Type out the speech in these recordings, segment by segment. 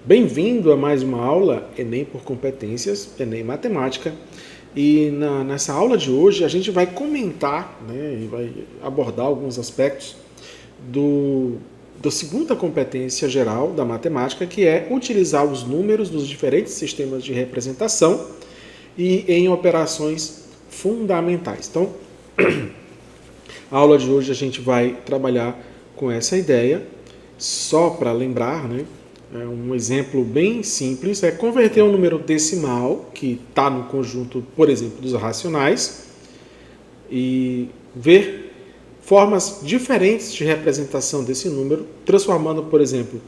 Bem-vindo a mais uma aula Enem por competências, Enem Matemática. E nessa aula de hoje a gente vai comentar, e vai abordar alguns aspectos da segunda competência geral da matemática, que é utilizar os números nos diferentes sistemas de representação e em operações fundamentais. Então, a aula de hoje a gente vai trabalhar com essa ideia. Só para lembrar, um exemplo bem simples é converter um número decimal que está no conjunto, por exemplo, dos racionais e ver formas diferentes de representação desse número, transformando, por exemplo,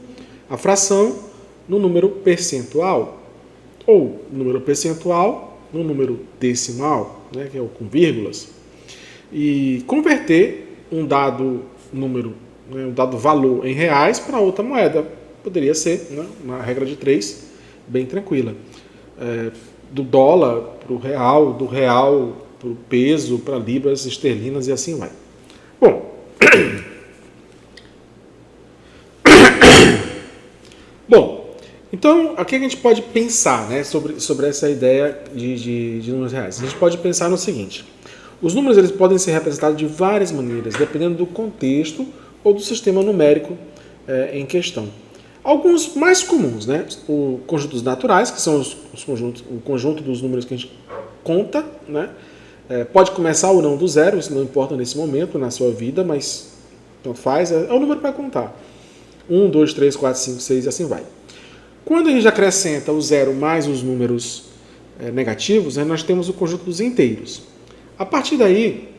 a fração no número percentual ou número percentual no número decimal, que é o com vírgulas, e converter um dado número, um dado valor em reais para outra moeda. Poderia ser uma regra de 3 bem tranquila. Do dólar para o real, do real para o peso, para libras esterlinas e assim vai. Bom, então aqui a gente pode pensar sobre essa ideia de números reais. A gente pode pensar no seguinte: os números eles podem ser representados de várias maneiras, dependendo do contexto ou do sistema numérico em questão. Alguns mais comuns, o conjuntos naturais, que são o conjunto dos números que a gente conta, pode começar ou não do zero, isso não importa nesse momento na sua vida, mas tanto faz, é o número para contar. 1, 2, 3, 4, 5, 6 e assim vai. Quando a gente acrescenta o zero mais os números negativos, nós temos o conjunto dos inteiros. A partir daí,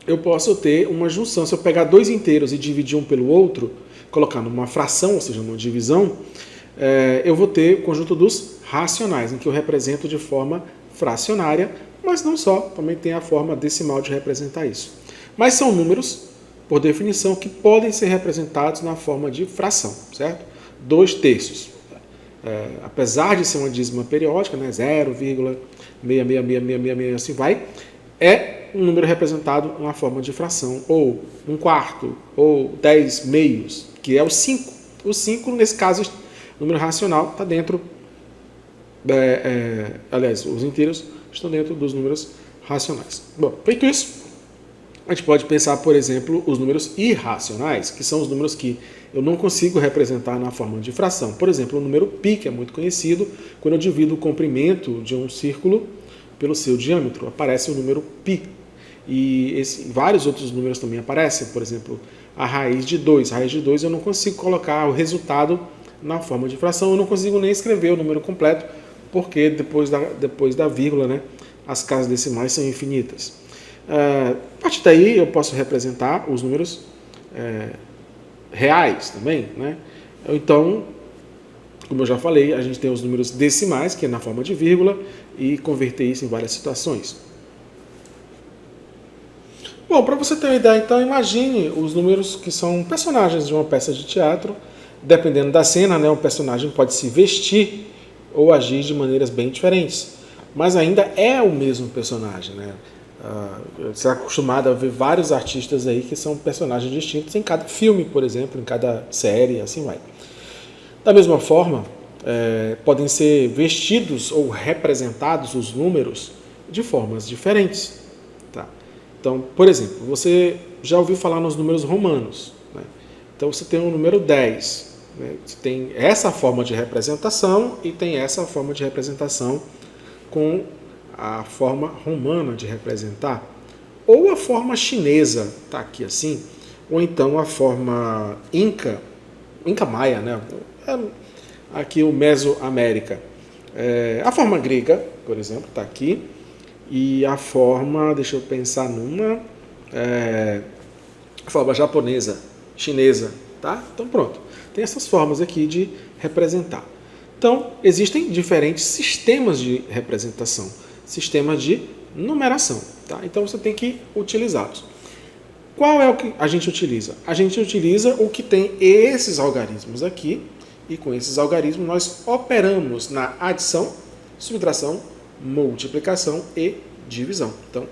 eu posso ter uma junção. Se eu pegar dois inteiros e dividir um pelo outro, colocar numa fração, ou seja, numa divisão, eu vou ter o conjunto dos racionais, em que eu represento de forma fracionária, mas não só, também tem a forma decimal de representar isso. Mas são números, por definição, que podem ser representados na forma de fração, certo? 2/3. Apesar de ser uma dízima periódica, 0,66666, assim vai, é um número representado na forma de fração, ou 1/4, ou 10 meios, que é o 5. O 5, nesse caso, o número racional está dentro, aliás, os inteiros estão dentro dos números racionais. Bom, feito isso, a gente pode pensar, por exemplo, os números irracionais, que são os números que eu não consigo representar na forma de fração. Por exemplo, o número π, que é muito conhecido, quando eu divido o comprimento de um círculo pelo seu diâmetro, aparece o número π. E vários outros números também aparecem, por exemplo, a raiz de 2. A raiz de 2 eu não consigo colocar o resultado na forma de fração, eu não consigo nem escrever o número completo, porque depois da vírgula, as casas decimais são infinitas. A partir daí eu posso representar os números reais também. Então, como eu já falei, a gente tem os números decimais, que é na forma de vírgula, e converter isso em várias situações. Bom, para você ter uma ideia, então, imagine os números que são personagens de uma peça de teatro. Dependendo da cena, um personagem pode se vestir ou agir de maneiras bem diferentes, mas ainda é o mesmo personagem. Você está acostumado a ver vários artistas aí que são personagens distintos em cada filme, por exemplo, em cada série, assim vai. Da mesma forma, podem ser vestidos ou representados os números de formas diferentes. Então, por exemplo, você já ouviu falar nos números romanos. Então, você tem o número 10. Você tem essa forma de representação e tem essa forma de representação com a forma romana de representar. Ou a forma chinesa, está aqui assim, ou então a forma Inca Maia, aqui o Mesoamérica. A forma grega, por exemplo, está aqui. E a forma, deixa eu pensar numa, a forma japonesa, chinesa, tá? Então pronto, tem essas formas aqui de representar. Então, existem diferentes sistemas de representação, sistemas de numeração, tá? Então você tem que utilizá-los. Qual é o que a gente utiliza? A gente utiliza o que tem esses algarismos aqui, e com esses algarismos nós operamos na adição, subtração, multiplicação e divisão. Então,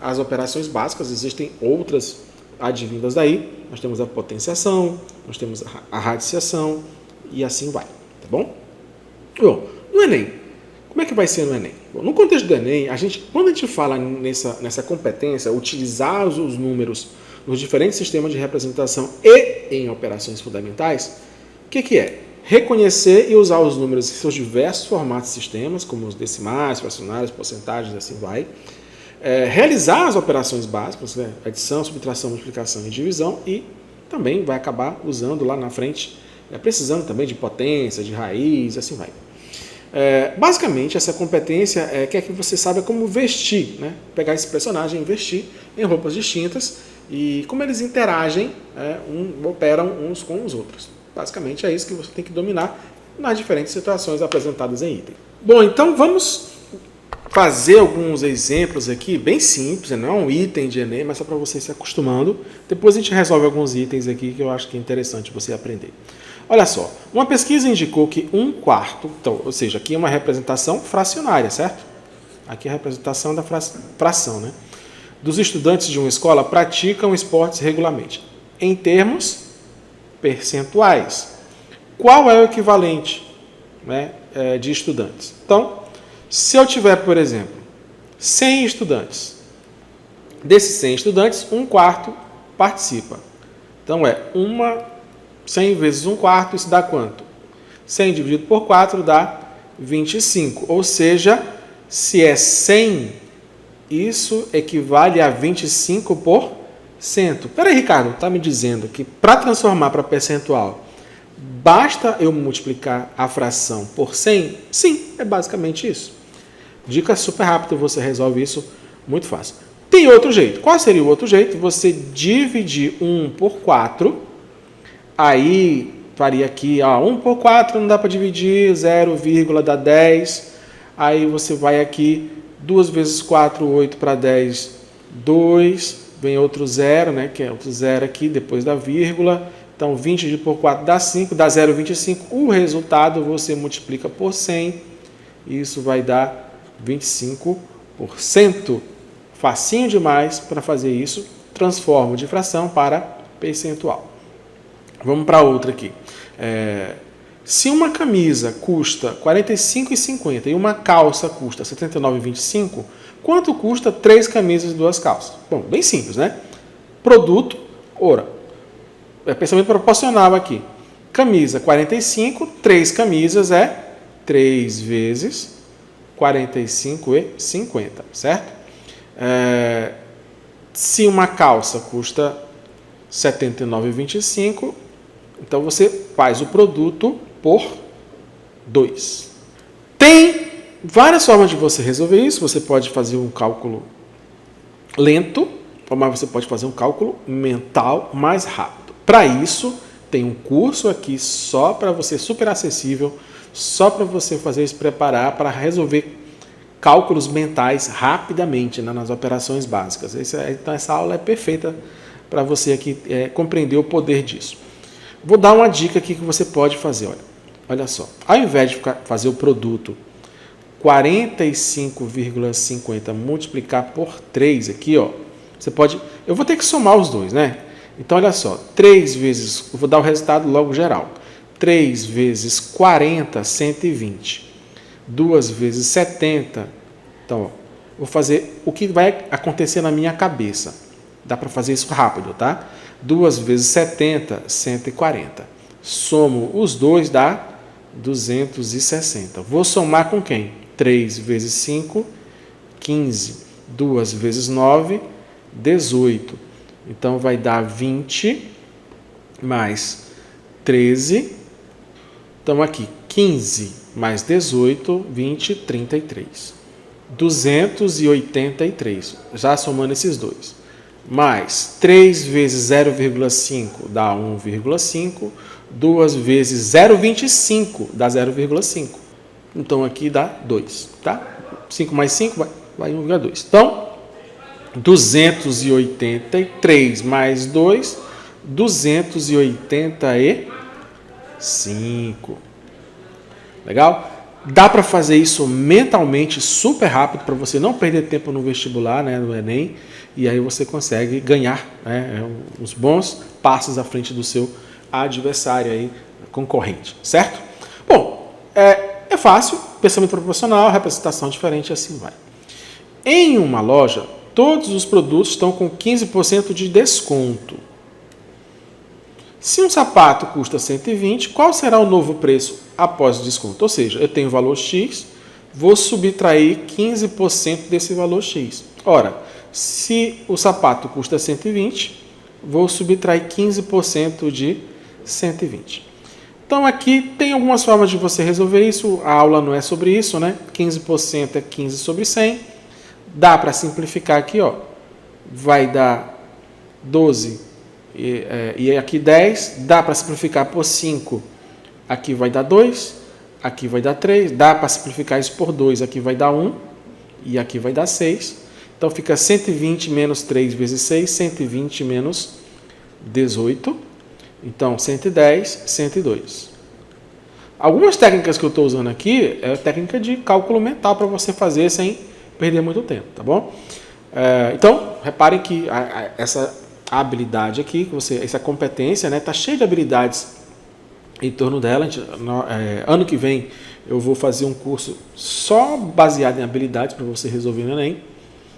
as operações básicas, existem outras advindas daí. Nós temos a potenciação, nós temos a radiciação e assim vai. tá bom? Bom, no Enem, como é que vai ser no Enem? Bom, no contexto do Enem, quando a gente fala nessa competência, utilizar os números nos diferentes sistemas de representação e em operações fundamentais, o que é? Reconhecer e usar os números em seus diversos formatos e sistemas, como os decimais, fracionários, porcentagens, assim vai. Realizar as operações básicas, né? Adição, subtração, multiplicação e divisão, e também vai acabar usando lá na frente, precisando também de potência, de raiz, assim vai. Basicamente, essa competência quer que você saiba como vestir, né? Pegar esse personagem e vestir em roupas distintas e como eles interagem, operam uns com os outros. Basicamente é isso que você tem que dominar nas diferentes situações apresentadas em item. Bom, então vamos fazer alguns exemplos aqui, bem simples, não é um item de Enem, mas só para você se acostumando. Depois a gente resolve alguns itens aqui que eu acho que é interessante você aprender. Olha só, uma pesquisa indicou que 1/4, então, ou seja, aqui é uma representação fracionária, certo? Aqui é a representação da fração, né? Dos estudantes de uma escola praticam esportes regularmente. Em termos percentuais, qual é o equivalente, né, de estudantes? Então, se eu tiver, por exemplo, 100 estudantes, desses 100 estudantes, 1/4 participa. Então, 100 vezes 1/4, isso dá quanto? 100 dividido por 4 dá 25. Ou seja, se é 100, isso equivale a 25%. Peraí, Ricardo, está me dizendo que para transformar para percentual, basta eu multiplicar a fração por 100? Sim, é basicamente isso. Dica super rápida, você resolve isso muito fácil. Tem outro jeito. Qual seria o outro jeito? Você dividir 1 por 4, aí faria aqui, 1 por 4 não dá para dividir, 0, dá 10. Aí você vai aqui, 2 vezes 4, 8 para 10, 2. Vem outro 0, né, que é outro 0 aqui, depois da vírgula. Então, 20 dividido por 4 dá 5, dá 0,25. O resultado você multiplica por 100, e isso vai dar 25%. Facinho demais para fazer isso. Transformo de fração para percentual. Vamos para outra aqui. Se uma camisa custa R$ 45,50 e uma calça custa R$ 79,25, quanto custa 3 camisas e 2 calças? Bom, bem simples, né? Produto, ora. Pensamento proporcional aqui. Camisa 45, 3 camisas é 3 vezes 45,50, certo? Se uma calça custa R$ 79,25, então você faz o produto por 2. Tem várias formas de você resolver isso. Você pode fazer um cálculo lento, mas você pode fazer um cálculo mental mais rápido. Para isso, tem um curso aqui só para você, super acessível, só para você fazer se preparar para resolver cálculos mentais rapidamente, né, nas operações básicas. Então, essa aula é perfeita para você aqui compreender o poder disso. Vou dar uma dica aqui que você pode fazer. Olha só, ao invés de fazer o produto 45,50 multiplicar por 3 aqui, você pode... Eu vou ter que somar os dois, né? Então, olha só, 3 vezes... Eu vou dar o resultado logo geral. 3 vezes 40, 120. 2 vezes 70. Então, vou fazer o que vai acontecer na minha cabeça. Dá para fazer isso rápido, tá? 2 vezes 70, 140. Somo os dois, dá 260. Vou somar com quem? 3 vezes 5, 15. 2 vezes 9, 18. Então, vai dar 20 mais 13. Então, aqui, 15 mais 18, 20, 33. 283. Já somando esses dois. Mais 3 vezes 0,5 dá 1,5. 2 vezes 0,25 dá 0,5. Então, aqui dá 2. Tá? 5 mais 5 vai 1,2. Então, 283 mais 2, 285. Legal? Dá para fazer isso mentalmente super rápido para você não perder tempo no vestibular, né, no Enem, e aí você consegue ganhar, né, uns bons passos à frente do seu adversário aí, concorrente, certo? Bom, É fácil, pensamento proporcional, representação diferente e assim vai. Em uma loja, todos os produtos estão com 15% de desconto. Se um sapato custa 120, qual será o novo preço após o desconto? Ou seja, eu tenho o valor X, vou subtrair 15% desse valor X. Ora, se o sapato custa 120, vou subtrair 15% de 120. Então aqui tem algumas formas de você resolver isso, a aula não é sobre isso, né? 15% é 15 sobre 100, dá para simplificar aqui, ó. Vai dar 12 e aqui 10, dá para simplificar por 5, aqui vai dar 2, aqui vai dar 3, dá para simplificar isso por 2, aqui vai dar 1 e aqui vai dar 6. Então fica 120 menos 3 vezes 6, 120 menos 18, então 110, 102. Algumas técnicas que eu estou usando aqui é a técnica de cálculo mental para você fazer sem perder muito tempo, tá bom? Então, reparem que essa habilidade aqui, essa competência, né, tá cheia de habilidades em torno dela. Ano que vem eu vou fazer um curso só baseado em habilidades para você resolver o Enem.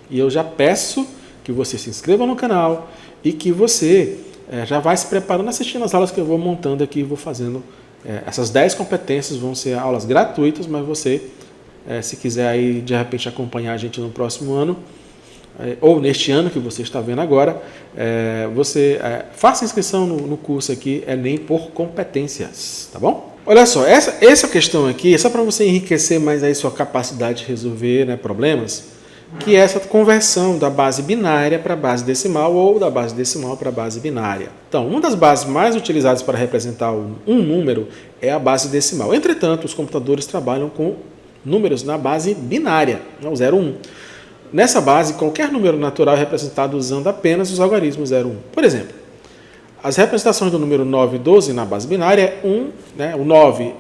E eu já peço que você se inscreva no canal e que você já vai se preparando, assistindo as aulas que eu vou montando aqui, vou fazendo. Essas 10 competências vão ser aulas gratuitas, mas você, se quiser aí de repente acompanhar a gente no próximo ano, ou neste ano que você está vendo agora, você faça inscrição no curso aqui, Enem por competências, tá bom? Olha só, essa questão aqui é só para você enriquecer mais aí sua capacidade de resolver, né, problemas, que é essa conversão da base binária para a base decimal ou da base decimal para a base binária. Então, uma das bases mais utilizadas para representar um número é a base decimal. Entretanto, os computadores trabalham com números na base binária, o 0, 1. Nessa base, qualquer número natural é representado usando apenas os algarismos 0, 1. Por exemplo, as representações do número 9 e 12 na base binária é 1, né? O 9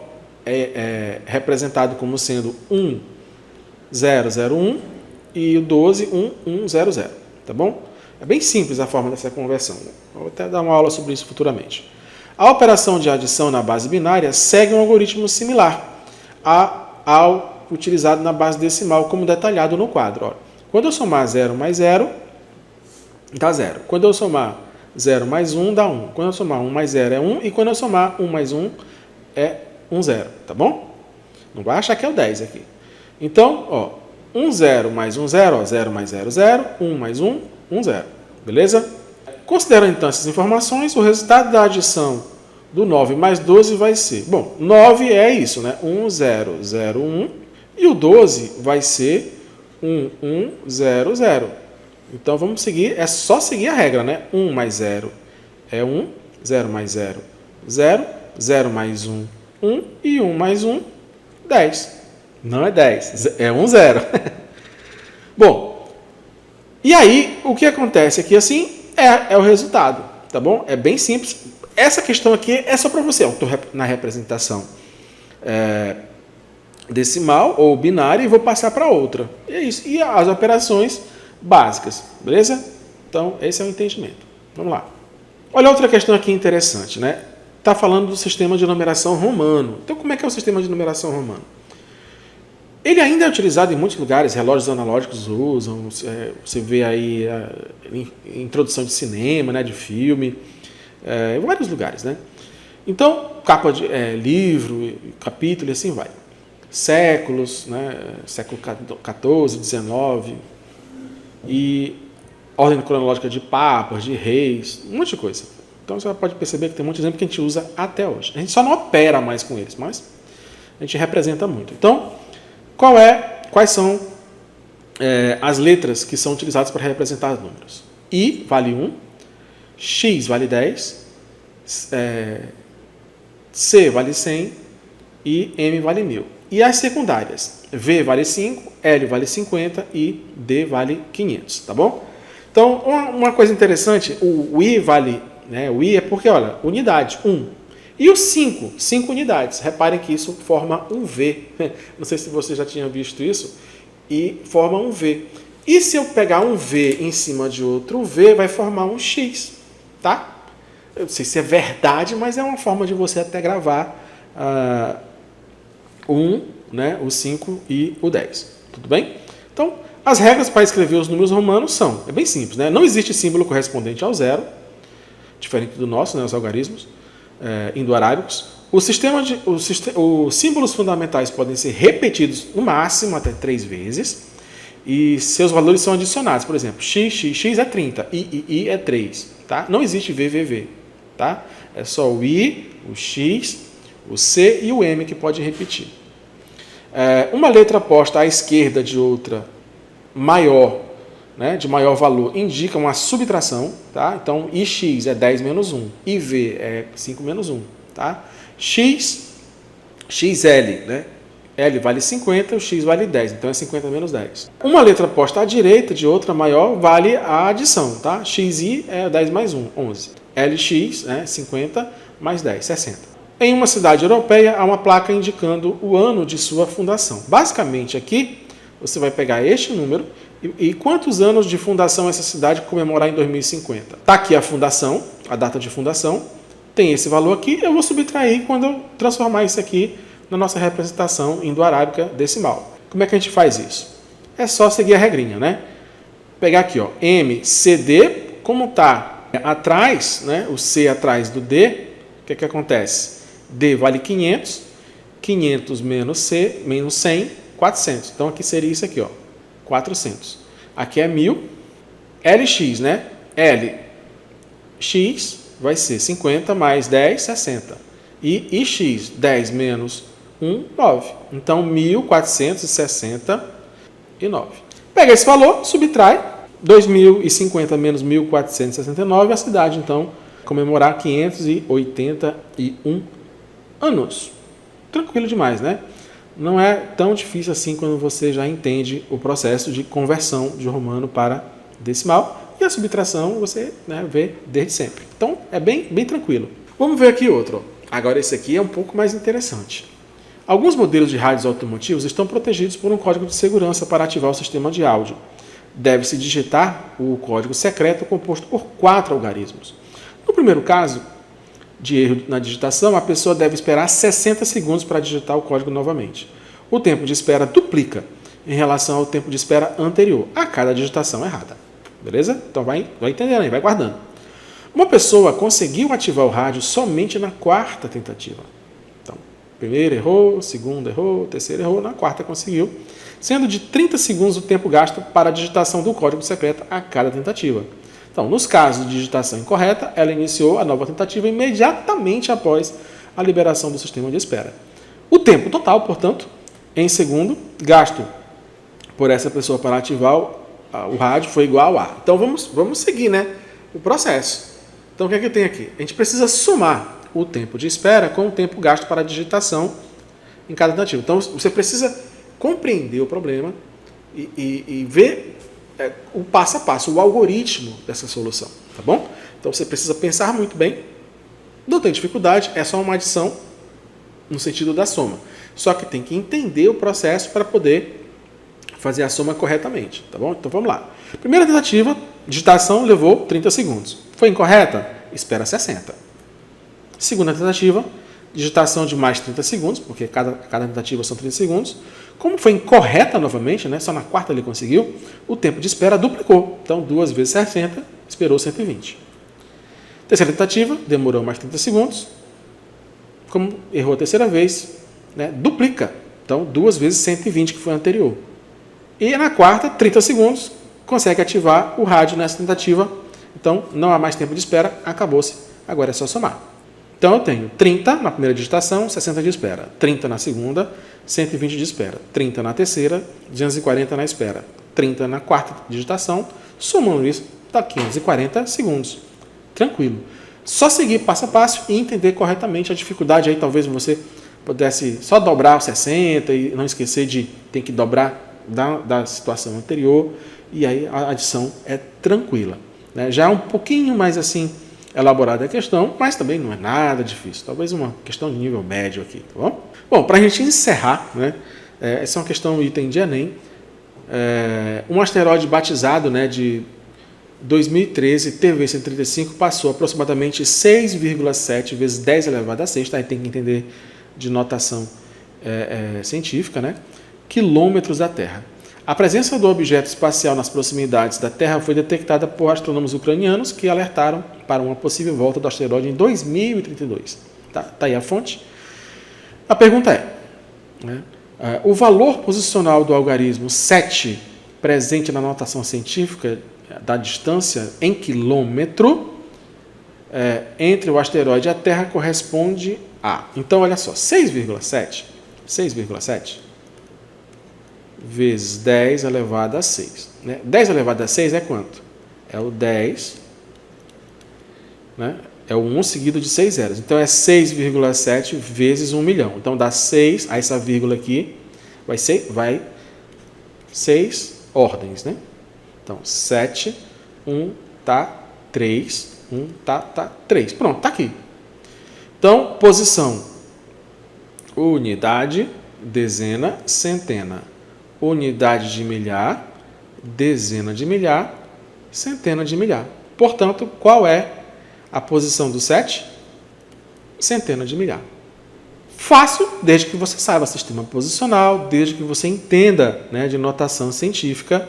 é representado como sendo 1, 0, 0, 1 e o 12, 1, 1, 0, 0. Tá bom? É bem simples a forma dessa conversão. Vou até dar uma aula sobre isso futuramente. A operação de adição na base binária segue um algoritmo similar ao utilizado na base decimal, como detalhado no quadro. Olha, quando eu somar 0 mais 0, dá 0. Quando eu somar 0 mais 1, dá 1. Quando eu somar 1 mais 0 é 1. E quando eu somar 1 mais 1 é 1, 0. Tá bom? Não vai achar que é o 10 aqui. Então, ó, 1, 0 mais 1, 0. Ó, 0 mais 0, 0. 1 mais 1, 1, 0. Beleza? Considerando então essas informações, o resultado da adição do 9 mais 12 vai ser... Bom, 9 é isso, né? 1, 0, 0, 1. E o 12 vai ser 1, 1, 0, 0. Então vamos seguir, é só seguir a regra, né? 1 mais 0 é 1, 0 mais 0, 0, 0 mais 1, 1 e 1 mais 1, 10. Não é 10, é 1, 0. Bom, e aí o que acontece aqui assim é o resultado, tá bom? É bem simples. Essa questão aqui é só para você, eu estou na representação decimal ou binária e vou passar para outra. E é isso. E as operações básicas, beleza? Então, esse é o entendimento. Vamos lá. Olha outra questão aqui interessante, né? Está falando do sistema de numeração romano. Então, como é que é o sistema de numeração romano? Ele ainda é utilizado em muitos lugares, relógios analógicos usam, você vê aí em introdução de cinema, né, de filme, em vários lugares, né? Então, capa de livro, capítulo e assim vai. Séculos, né? Século XIV, XIX, e ordem cronológica de papas, de reis, um monte de coisa. Então você pode perceber que tem muito exemplo que a gente usa até hoje. A gente só não opera mais com eles, mas a gente representa muito. Então, quais são as letras que são utilizadas para representar os números? I vale 1, X vale 10, C vale 100 e M vale 1000. E as secundárias? V vale 5, L vale 50 e D vale 500, tá bom? Então, uma coisa interessante, o I vale, né, o I é porque, olha, unidade, 1. E o 5 unidades. Reparem que isso forma um V. Não sei se você já tinha visto isso. E forma um V. E se eu pegar um V em cima de outro V, vai formar um X, tá? Eu não sei se é verdade, mas é uma forma de você até gravar o 1, né, o 5 e o 10. Tudo bem? Então, as regras para escrever os números romanos é bem simples, né? Não existe símbolo correspondente ao zero, diferente do nosso, né, os algarismos indo-arábicos. Os símbolos fundamentais podem ser repetidos no máximo até 3 vezes e seus valores são adicionados. Por exemplo, x é 30, i é 3. Tá? Não existe v. Tá? É só o i, o x, o c e o m que pode repetir. Uma letra posta à esquerda de outra maior, né, de maior valor, indica uma subtração. Tá? Então, ix é 10 menos 1, iv é 5 menos 1. Tá? XL, né? L vale 50, o X vale 10, então é 50 menos 10. Uma letra posta à direita de outra maior vale a adição, tá? XI é 10 mais 1, 11. LX, né, 50 mais 10, 60. Em uma cidade europeia, há uma placa indicando o ano de sua fundação. Basicamente, aqui, você vai pegar este número e quantos anos de fundação essa cidade comemorar em 2050. Está aqui a fundação, a data de fundação, tem esse valor aqui, eu vou subtrair quando eu transformar isso aqui na nossa representação indo-arábica decimal. Como é que a gente faz isso? É só seguir a regrinha, né? Pegar aqui, ó, MCD, como está atrás, né, o C atrás do D, o que acontece? D vale 500, 500 menos C, menos 100, 400. Então aqui seria isso aqui, ó, 400. Aqui é 1000, LX, né? LX vai ser 50 mais 10, 60. E ix, 10 menos 1, 9. Então, 1469. Pega esse valor, subtrai. 2050 menos 1469, a cidade, então, comemorar 581 anos. Tranquilo demais, né? Não é tão difícil assim quando você já entende o processo de conversão de romano para decimal. E a subtração você, né, vê desde sempre. Então, é bem tranquilo. Vamos ver aqui outro. Agora, esse aqui é um pouco mais interessante. Alguns modelos de rádios automotivos estão protegidos por um código de segurança para ativar o sistema de áudio. Deve-se digitar o código secreto composto por 4 algarismos. No primeiro caso de erro na digitação, a pessoa deve esperar 60 segundos para digitar o código novamente. O tempo de espera duplica em relação ao tempo de espera anterior a cada digitação errada. Beleza? Então vai entendendo aí, vai guardando. Uma pessoa conseguiu ativar o rádio somente na 4ª tentativa. Então, primeira errou, segunda errou, terceira errou, na 4ª conseguiu, sendo de 30 segundos o tempo gasto para a digitação do código secreto a cada tentativa. Então, nos casos de digitação incorreta, ela iniciou a nova tentativa imediatamente após a liberação do sistema de espera. O tempo total, portanto, em segundo, gasto por essa pessoa para ativar o rádio foi igual a. Então, vamos seguir, né, o processo. Então, o que é que tem aqui? A gente precisa somar o tempo de espera com o tempo gasto para a digitação em cada tentativa. Então, você precisa compreender o problema e ver o passo a passo, o algoritmo dessa solução, tá bom? Então, você precisa pensar muito bem. Não tem dificuldade, é só uma adição no sentido da soma. Só que tem que entender o processo para poder fazer a soma corretamente, tá bom? Então, vamos lá. Primeira tentativa, digitação levou 30 segundos. Foi incorreta? Espera 60. Segunda tentativa, digitação de mais 30 segundos, porque cada tentativa são 30 segundos. Como foi incorreta novamente, né, só na 4ª ele conseguiu, o tempo de espera duplicou. Então, 2 vezes 60, esperou 120. Terceira tentativa, demorou mais 30 segundos. Como errou a terceira vez, né, duplica. Então, 2 vezes 120, que foi a anterior. E na 4ª, 30 segundos, consegue ativar o rádio nessa tentativa. Então, não há mais tempo de espera, acabou-se. Agora é só somar. Então, eu tenho 30 na primeira digitação, 60 de espera. 30 na segunda, 120 de espera. 30 na terceira, 240 na espera. 30 na 4ª digitação, somando isso, dá 540 segundos. Tranquilo. Só seguir passo a passo e entender corretamente a dificuldade. Aí talvez você pudesse só dobrar os 60 e não esquecer de ter que dobrar da situação anterior. E aí a adição é tranquila. Né? Já é um pouquinho mais assim elaborada a questão, mas também não é nada difícil. Talvez uma questão de nível médio aqui, tá bom? Bom, para a gente encerrar, né, essa é uma questão item de Enem. Um asteroide batizado, né, de 2013, TV-135, passou aproximadamente 6,7 vezes 10 elevado a 6, tá? Aí tem que entender de notação científica, né? Quilômetros da Terra. A presença do objeto espacial nas proximidades da Terra foi detectada por astrônomos ucranianos que alertaram para uma possível volta do asteroide em 2032. Tá aí a fonte. A pergunta né, o valor posicional do algarismo 7, presente na notação científica da distância em quilômetro, entre o asteroide e a Terra corresponde a... Então, olha só, 6,7 vezes 10 elevado a 6. Né? 10 elevado a 6 é quanto? É o 10, né? É o 1 seguido de 6 zeros. Então, é 6,7 vezes 1 milhão. Então, dá 6, aí essa vírgula aqui vai 6 ordens. Né? Então, 7, 1 tá 3, 1 tá 3. Pronto, tá aqui. Então, posição, unidade, dezena, centena. Unidade de milhar, dezena de milhar, centena de milhar. Portanto, qual é a posição do 7? Centena de milhar. Fácil, desde que você saiba sistema posicional, desde que você entenda, né, de notação científica,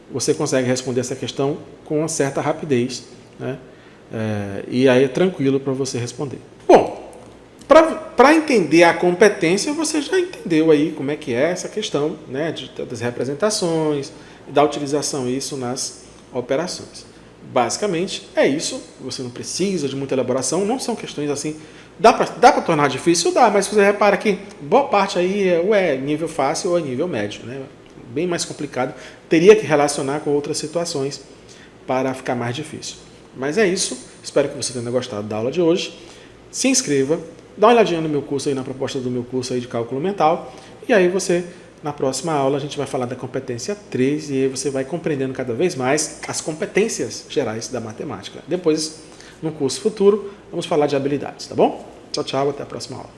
você consegue responder essa questão com uma certa rapidez, né? E aí é tranquilo para você responder. Bom, para entender a competência, você já entendeu aí como é que é essa questão, né, das representações, da utilização disso nas operações. Basicamente, é isso. Você não precisa de muita elaboração, não são questões assim... Dá para tornar difícil? Dá, mas você repara que boa parte aí é nível fácil ou é nível médio, né? Bem mais complicado. Teria que relacionar com outras situações para ficar mais difícil. Mas é isso. Espero que você tenha gostado da aula de hoje. Se inscreva. Dá uma olhadinha no meu curso aí, na proposta do meu curso aí de cálculo mental. E aí você, na próxima aula, a gente vai falar da competência 3 e aí você vai compreendendo cada vez mais as competências gerais da matemática. Depois, no curso futuro, vamos falar de habilidades, tá bom? Tchau, tchau, até a próxima aula.